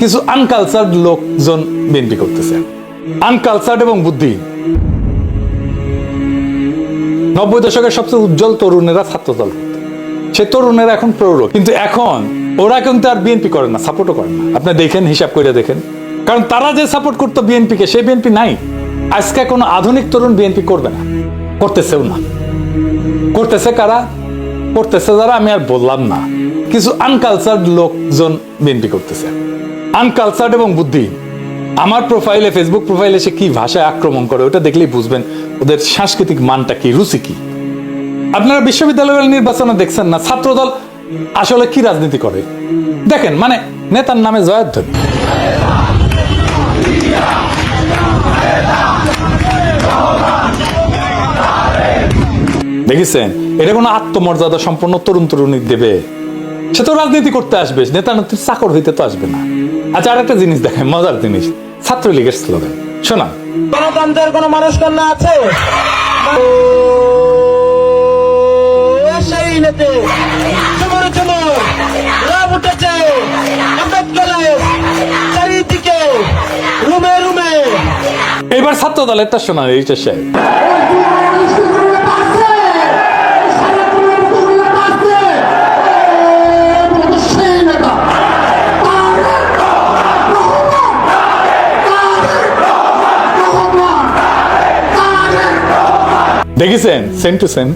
কিছু আনকালচার্ড লোকজন বিএনপি করতেছে, আনকালচার্ড এবং বুদ্ধি। 90 দশকের সবচেয়ে উজ্জ্বল তরুণেরা ছাত্রদল, সে তরুণেরা এখন প্রৌঢ়, কিন্তু এখন ওরা কিন্তু আর বিএনপি করে না, সাপোর্টও করে না। আপনি দেখেন, হিসাব করে দেখেন, কারণ তারা যে সাপোর্ট করতো বিএনপিকে, সেই বিএনপি নাই। আজকে কোনো আধুনিক তরুণ বিএনপি করবে না, করতেছেও না। করতেছে কারা? করতেছে যারা, আমি আর বললাম না, কিছু আনকালচার্ড লোকজন বিএনপি করতেছে, আনকালচার্ড এবং বুদ্ধি। আমার প্রোফাইলে, ফেসবুক প্রোফাইলে সে কি ভাষায় আক্রমণ করে, ওটা দেখলেই বুঝবেন ওদের সাংস্কৃতিক মানটা কি, রুচি কি। আপনারা বিশ্ববিদ্যালয়ের নির্বাচনে দেখছেন না ছাত্রদল আসলে কি রাজনীতি করে? দেখেন, মানে নেতার নামে জয়ধ্বনি। দেখেছেন, এটা কোনো আত্মমর্যাদা সম্পন্ন তরুণ তরুণী দেবে? সে তো রাজনীতি করতে আসবে, নেতা নেত্রীর চাকর হইতে তো আসবে না। আচ্ছা, আর একটা জিনিস দেখেন, মজার জিনিস, ছাত্রলীগের স্লোগান শোনা। গণতন্ত্রের কোন মানুষ কন্যা আছে? সেই নেতে চুমুর চুমুর রাব উঠেছে চারিদিকে, রুমে রুমে। এবার ছাত্র দলেরটা শোনা, এইটা সে দেখেছেন, সেম টু সেম।